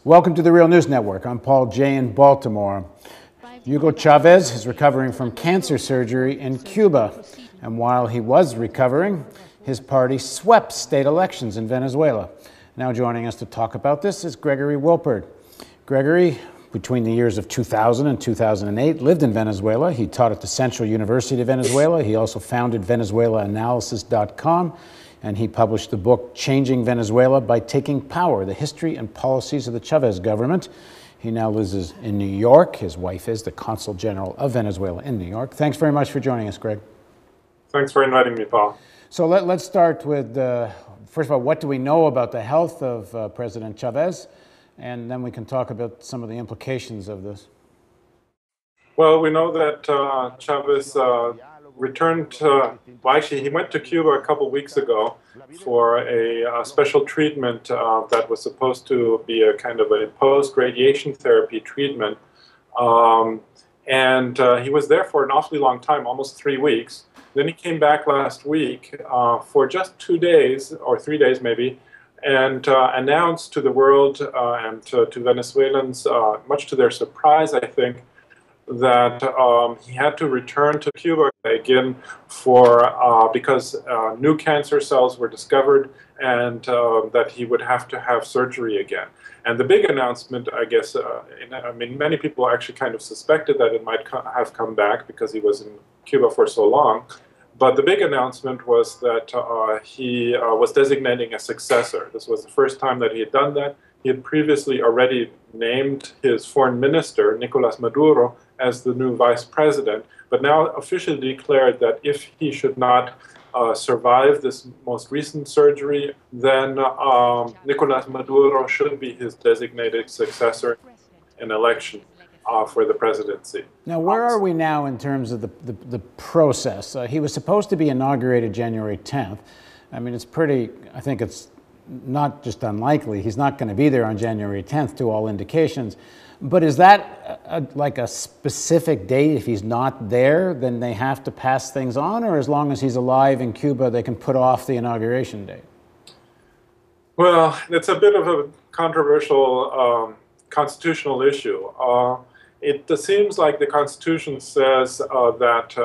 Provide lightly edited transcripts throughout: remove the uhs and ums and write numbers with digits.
Welcome to the Real News Network. I'm Paul Jay in Baltimore. Hugo Chavez is recovering from cancer surgery in Cuba. And while he was recovering, his party swept state elections in Venezuela. Now joining us to talk about this is Gregory Wilpert. Gregory, between the years of 2000 and 2008, lived in Venezuela. He taught at the Central University of Venezuela. He also founded VenezuelaAnalysis.com. And he published the book, Changing Venezuela by Taking Power, The History and Policies of the Chavez Government. He now lives in New York. His wife is the Consul General of Venezuela in New York. Thanks very much for joining us, Greg. Thanks for inviting me, Paul. So let's start with, first of all, what do we know about the health of President Chavez? And then we can talk about some of the implications of this. Well, we know that Chavez returned, well, actually, he went to Cuba a couple weeks ago for a special treatment that was supposed to be a kind of an post-radiation therapy treatment. And he was there for an awfully long time, almost 3 weeks. Then he came back last week for just 2 days, or 3 days maybe, and announced to the world and to Venezuelans, much to their surprise, I think, that he had to return to Cuba again because new cancer cells were discovered, and that he would have to have surgery again. And the big announcement, I guess, I mean, many people actually kind of suspected that it might have come back because he was in Cuba for so long. But the big announcement was that he was designating a successor. This was the first time that he had done that. He had previously already named his foreign minister, Nicolas Maduro, as the new vice president, but now officially declared that if he should not survive this most recent surgery, then Nicolas Maduro should be his designated successor in election for the presidency. Now, where are we now in terms of the process? He was supposed to be inaugurated January 10th. I mean, it's pretty, I think it's not just unlikely, he's not going to be there on January 10th to all indications. But is that like a specific date? If he's not there, then they have to pass things on? Or as long as he's alive in Cuba, they can put off the inauguration date? Well, it's a bit of a controversial constitutional issue. It seems like the Constitution says that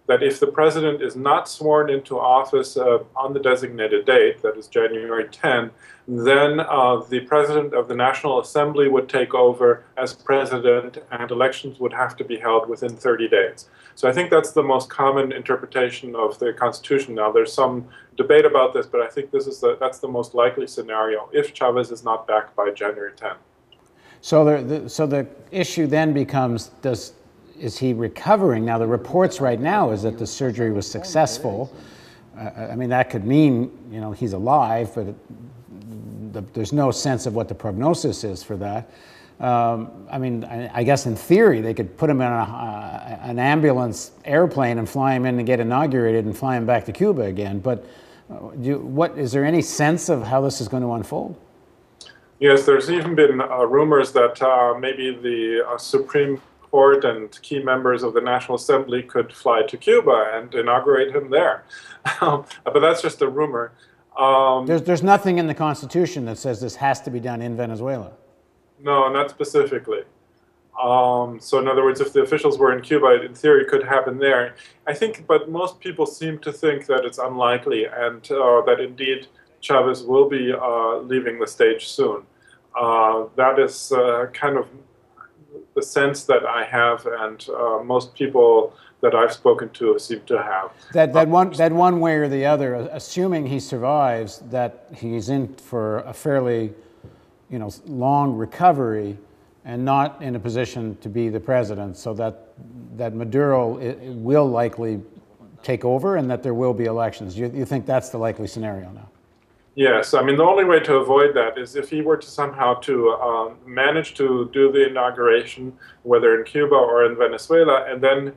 if the president is not sworn into office on the designated date, that is January 10, then the president of the National Assembly would take over as president, and elections would have to be held within 30 days. So I think that's the most common interpretation of the Constitution. Now, there's some debate about this, but I think that's the most likely scenario if Chavez is not back by January 10. So the issue then becomes, is he recovering? Now, the reports right now is that the surgery was successful. I mean, that could mean, you know, he's alive, but there's no sense of what the prognosis is for that. I mean, I guess in theory, they could put him in an ambulance airplane and fly him in to get inaugurated and fly him back to Cuba again. But is there any sense of how this is going to unfold? Yes, there's even been rumors that maybe the Supreme Court and key members of the National Assembly could fly to Cuba and inaugurate him there. But that's just a rumor. There's nothing in the Constitution that says this has to be done in Venezuela. No, not specifically. So in other words, if the officials were in Cuba, in theory, it could happen there. I think, but most people seem to think that it's unlikely, and that indeed Chavez will be leaving the stage soon. That is kind of the sense that I have, and most people that I've spoken to seem to have. That one way or the other, assuming he survives, that he's in for a fairly, you know, long recovery and not in a position to be the president, so that Maduro will likely take over and that there will be elections. You think that's the likely scenario now? Yes, I mean, the only way to avoid that is if he were to somehow to manage to do the inauguration, whether in Cuba or in Venezuela, and then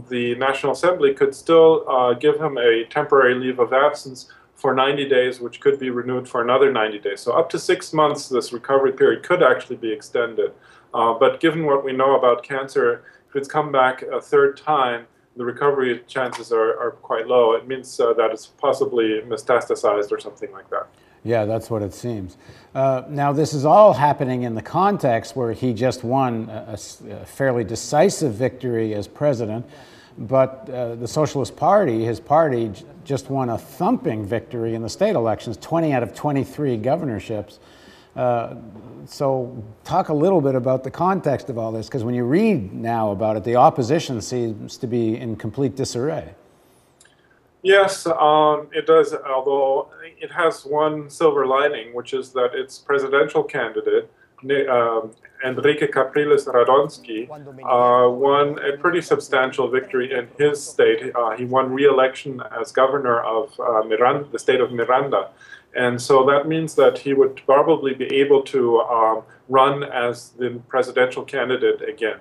the National Assembly could still give him a temporary leave of absence for 90 days, which could be renewed for another 90 days. So up to 6 months, this recovery period could actually be extended. But given what we know about cancer, if it's come back a third time, the recovery chances are quite low. It means that it's possibly metastasized or something like that. Yeah, that's what it seems. Now, this is all happening in the context where he just won a fairly decisive victory as president, but the Socialist Party, his party, just won a thumping victory in the state elections, 20 out of 23 governorships. So talk a little bit about the context of all this, because when you read now about it, the opposition seems to be in complete disarray. Yes, it does, although it has one silver lining, which is that its presidential candidate, Enrique Capriles Radonsky, won a pretty substantial victory in his state. He won re-election as governor of the state of Miranda. And so that means that he would probably be able to run as the presidential candidate again.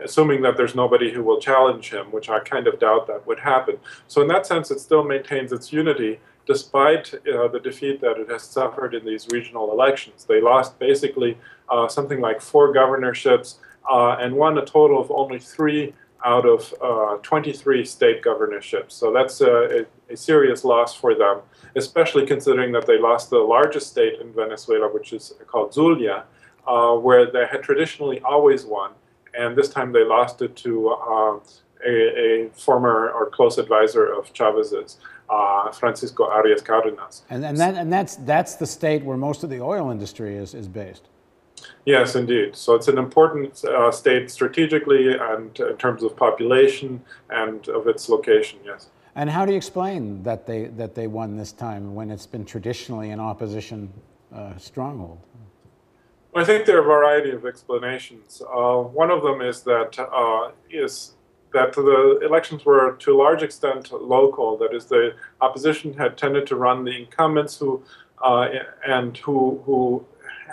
Assuming that there's nobody who will challenge him, which I kind of doubt that would happen. So in that sense, it still maintains its unity, despite the defeat that it has suffered in these regional elections. They lost basically something like 4 governorships and won a total of only 3 out of 23 state governorships. So that's a serious loss for them, especially considering that they lost the largest state in Venezuela, which is called Zulia, where they had traditionally always won. And this time they lost it to a former or close advisor of Chavez's, Francisco Arias Cardenas. And that's the state where most of the oil industry is based. Yes, indeed. So it's an important state strategically and in terms of population and of its location, yes. And how do you explain that they won this time when it's been traditionally an opposition stronghold? I think there are a variety of explanations. One of them is that the elections were to a large extent local. That is, the opposition had tended to run the incumbents who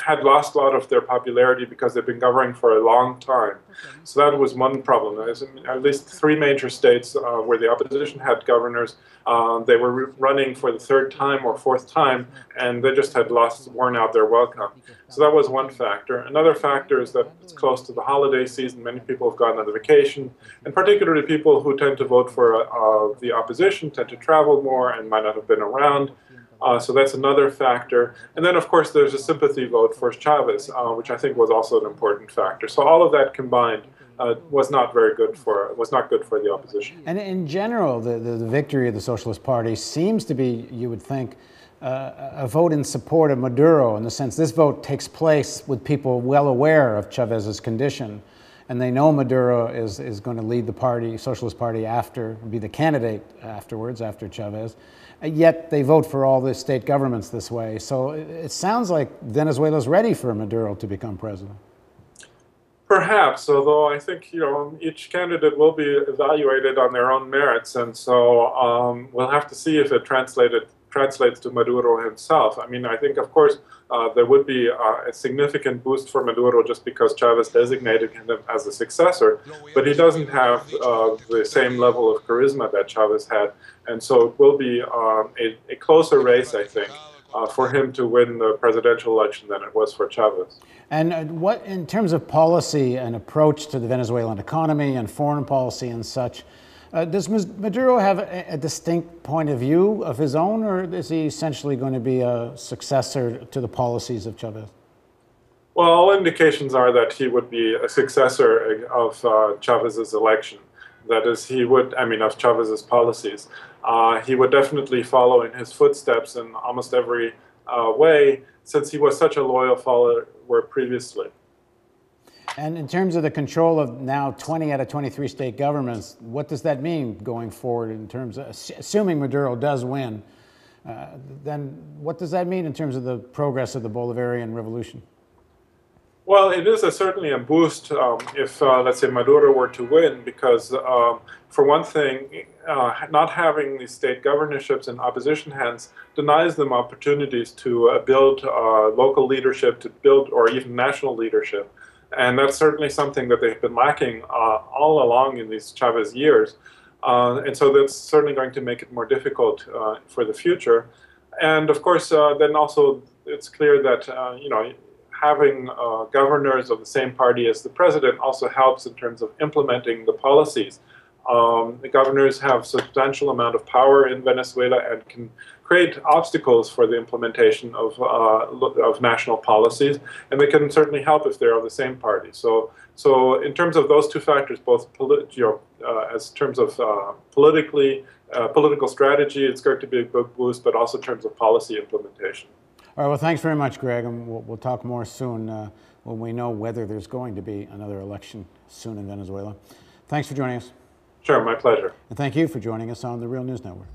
had lost a lot of their popularity because they've been governing for a long time. So that was one problem. There's at least 3 major states where the opposition had governors. They were running for the 3rd time or 4th time, and they just had worn out their welcome. So that was one factor. Another factor is that it's close to the holiday season. Many people have gone on vacation, and particularly people who tend to vote for the opposition tend to travel more and might not have been around. So that's another factor. And then, of course, there's a sympathy vote for Chavez, which I think was also an important factor. So all of that combined was not good for the opposition. And in general, the victory of the Socialist Party seems to be, you would think, a vote in support of Maduro, in the sense this vote takes place with people well aware of Chavez's condition, and they know Maduro is going to lead the party, Socialist Party, be the candidate afterwards, after Chavez. Yet they vote for all the state governments this way. So it sounds like Venezuela's ready for Maduro to become president. Perhaps, although I think each candidate will be evaluated on their own merits, and so we'll have to see if it translates to Maduro himself. I mean, I think, of course, there would be a significant boost for Maduro just because Chavez designated him as a successor, but he doesn't have the same level of charisma that Chavez had, and so it will be a closer race, I think, for him to win the presidential election than it was for Chavez. And what, in terms of policy and approach to the Venezuelan economy and foreign policy and such, does Maduro have a distinct point of view of his own, or is he essentially going to be a successor to the policies of Chavez? Well, all indications are that he would be a successor of Chavez's election. That is, of Chavez's policies. He would definitely follow in his footsteps in almost every way, since he was such a loyal follower previously. And in terms of the control of now 20 out of 23 state governments, what does that mean going forward in terms of, assuming Maduro does win, then what does that mean in terms of the progress of the Bolivarian revolution? Well, it is certainly a boost if, let's say, Maduro were to win, because, for one thing, not having these state governorships in opposition hands denies them opportunities to build local leadership, or even national leadership. And that's certainly something that they've been lacking all along in these Chavez years. And so that's certainly going to make it more difficult for the future. And of course, then also it's clear that, having governors of the same party as the president also helps in terms of implementing the policies The governors have substantial amount of power in Venezuela and can create obstacles for the implementation of national policies, and they can certainly help if they're of the same party. So in terms of those two factors, both as terms of political strategy, it's going to be a good boost, but also in terms of policy implementation. All right, well, thanks very much, Greg, and we'll talk more soon when we know whether there's going to be another election soon in Venezuela. Thanks for joining us. Sure, my pleasure. And thank you for joining us on the Real News Network.